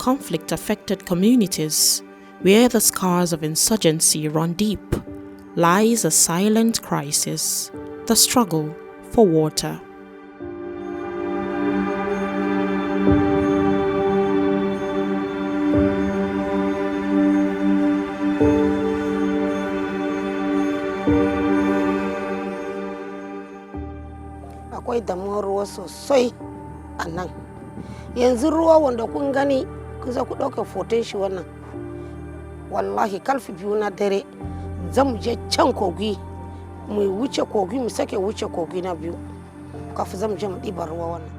conflict-affected communities, where the scars of insurgency run deep, lies a silent crisis: the struggle for water. Akwai damuwar ruwa sosai a nan. Yanzu ruwa wanda kun gani kusa ku ɗauka foton shi wannan. Wallahi karfe 2 na dare zamu je can kogi mu wuce kogi mu sake wuce kogi na biyu kafin zamu je mu ɗiba ruwa wannan.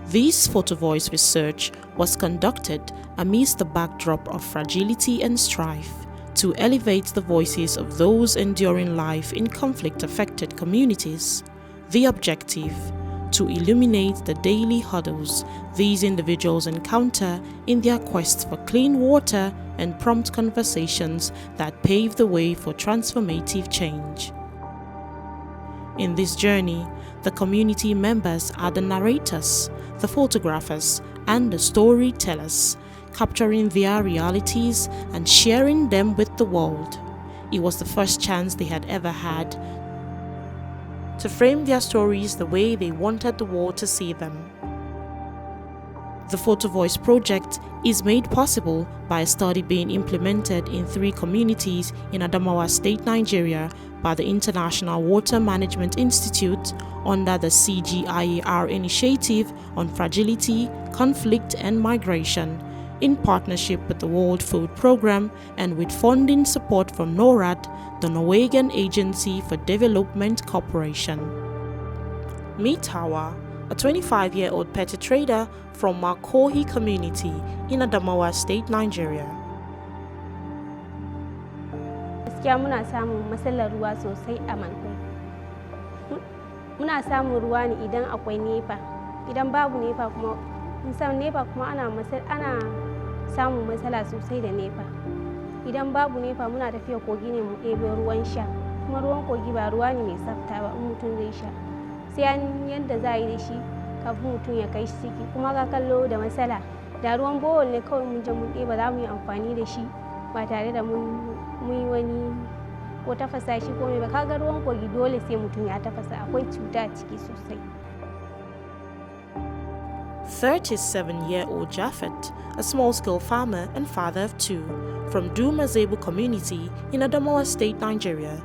This Photovoice research was conducted amidst the backdrop of fragility and strife to elevate the voices of those enduring life in conflict-affected communities. The objective: to illuminate the daily hurdles these individuals encounter in their quest for clean water and prompt conversations that pave the way for transformative change. In this journey, the community members are the narrators, the photographers, and the storytellers, capturing their realities and sharing them with the world. It was the first chance they had ever had to frame their stories the way they wanted the world to see them. The Photovoice project is made possible by a study being implemented in 3 communities in Adamawa State, Nigeria by the International Water Management Institute under the Cgiar Initiative on Fragility, Conflict and Migration, in partnership with the World Food Programme and with funding support from NORAD, the Norwegian Agency for Development Cooperation. Meet Hawa, a 25-year-old petty trader from Makohi community in Adamawa State, Nigeria. Gaskiya muna samun matsalar ruwa sosai a Mankoi. Muna samun ruwa ne idan akwai nepa. Idan babu nepa kuma musamman nepa kuma ana samun matsala sosai da nepa. Idan babu nepa muna tafiya kogi ne mu ɗebo ruwan sha. Kuma ruwan kogi ba ruwa ne mai tsafta ba in mutum zai sha. Sai yadda za a yi da shi kafin mutum ya kai shi ciki. Kuma ka kallo da matsala. Da ruwan bohol ne kawai mun je mun ɗeba za mu yi amfani da shi ba tare da mun yi wani ko tafasa shi ko mai ba. Kaga ruwan kogi dole sai mutum ya tafasa, akwai cuta a ciki sosai. 37-year-old Japhet, a small-scale farmer and father of 2 from Dumazebu community in Adamawa State, Nigeria,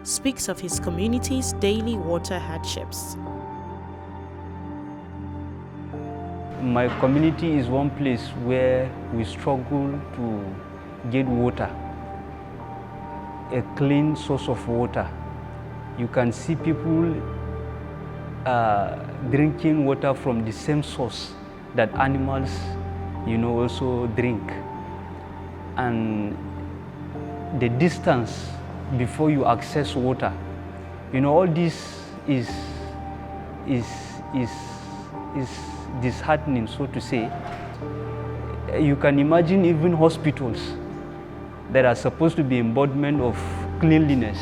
speaks of his community's daily water hardships. My community is one place where we struggle to get water, a clean source of water. You can see people drinking water from the same source that animals, also drink. And the distance before you access water, all this is disheartening, so to say. You can imagine even hospitals that are supposed to be embodiment of cleanliness,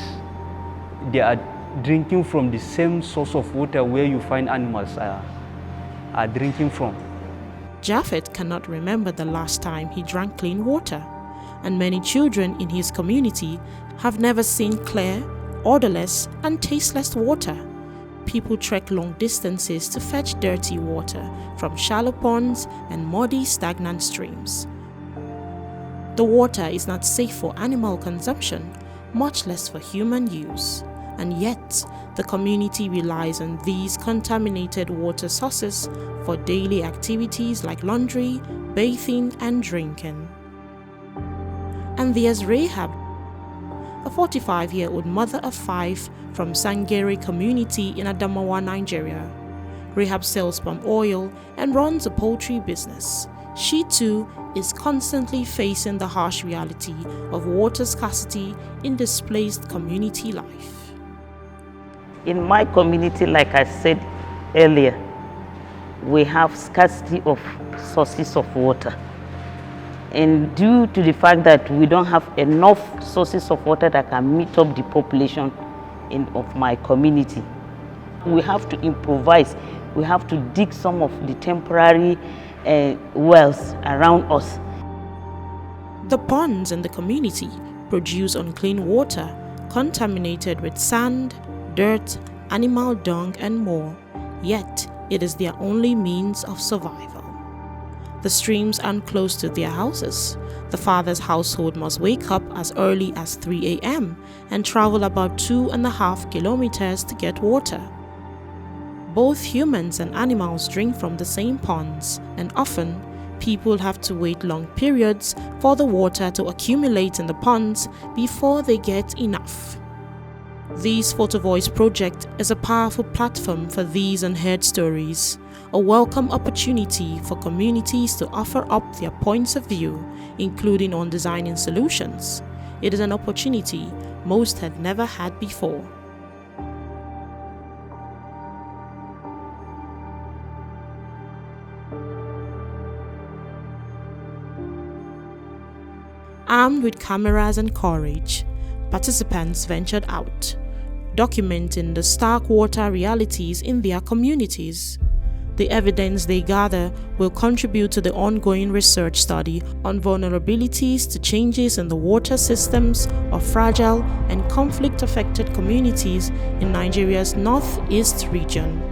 they are drinking from the same source of water where you find animals are drinking from. Japhet cannot remember the last time he drank clean water, and many children in his community have never seen clear, odorless, and tasteless water. People trek long distances to fetch dirty water from shallow ponds and muddy, stagnant streams. The water is not safe for animal consumption, much less for human use. And yet, the community relies on these contaminated water sources for daily activities like laundry, bathing, and drinking. And there's Rahab, a 45-year-old mother of 5 from Cgiar community in Adamawa, Nigeria. Rahab sells palm oil and runs a poultry business. She too is constantly facing the harsh reality of water scarcity in displaced community life. In my community, like I said earlier, we have scarcity of sources of water. And due to the fact that we don't have enough sources of water that can meet up the population of my community, we have to improvise. We have to dig some of the temporary wells around us. The ponds in the community produce unclean water contaminated with sand, dirt, animal dung, and more, yet it is their only means of survival. The streams aren't close to their houses. The father's household must wake up as early as 3 a.m. and travel about 2.5 kilometers to get water. Both humans and animals drink from the same ponds, and often people have to wait long periods for the water to accumulate in the ponds before they get enough. This Photovoice project is a powerful platform for these unheard stories, a welcome opportunity for communities to offer up their points of view, including on designing solutions. It is an opportunity most had never had before. Armed with cameras and courage, participants ventured out, documenting the stark water realities in their communities. The evidence they gather will contribute to the ongoing research study on vulnerabilities to changes in the water systems of fragile and conflict-affected communities in Nigeria's northeast region.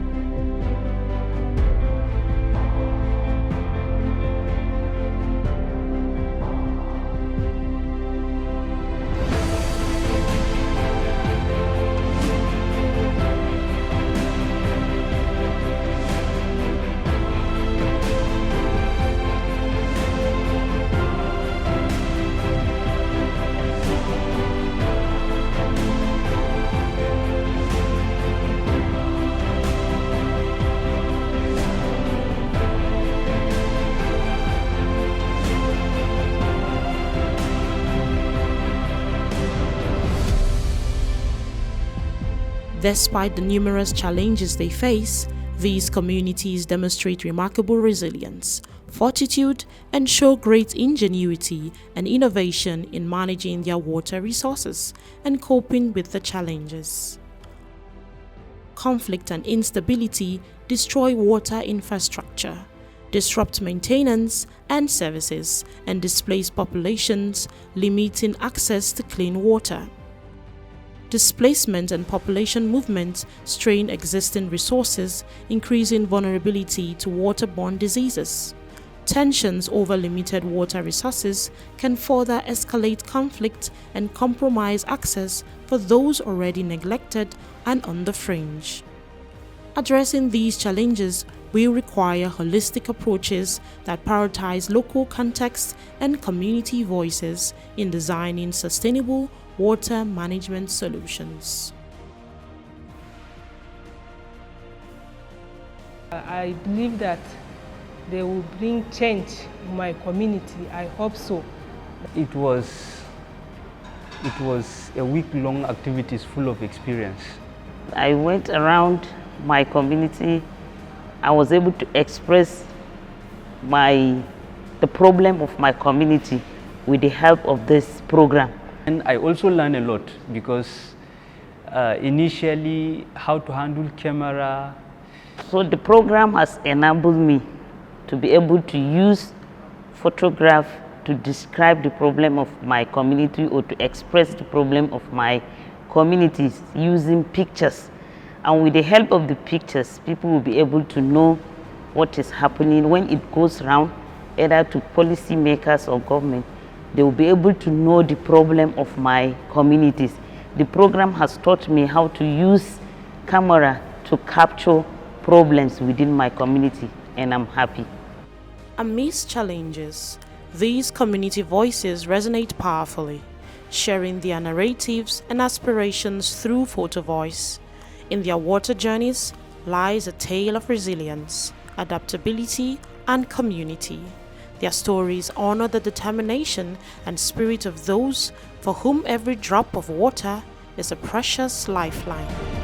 Despite the numerous challenges they face, these communities demonstrate remarkable resilience, fortitude, and show great ingenuity and innovation in managing their water resources and coping with the challenges. Conflict and instability destroy water infrastructure, disrupt maintenance and services, and displace populations, limiting access to clean water. Displacement and population movements strain existing resources, increasing vulnerability to waterborne diseases. Tensions over limited water resources can further escalate conflict and compromise access for those already neglected and on the fringe. Addressing these challenges will require holistic approaches that prioritize local context and community voices in designing sustainable water management solutions. I believe that they will bring change in my community. I hope so. It was a week-long activities full of experience. I went around my community. I was able to express the problem of my community with the help of this program. And I also learned a lot because initially how to handle camera. So the program has enabled me to be able to use photograph to describe the problem of my community or to express the problem of my communities using pictures. And with the help of the pictures, people will be able to know what is happening when it goes around, either to policymakers or government. They will be able to know the problem of my communities. The program has taught me how to use camera to capture problems within my community, and I'm happy. Amidst challenges, these community voices resonate powerfully, sharing their narratives and aspirations through Photovoice. In their water journeys lies a tale of resilience, adaptability, and community. Their stories honor the determination and spirit of those for whom every drop of water is a precious lifeline.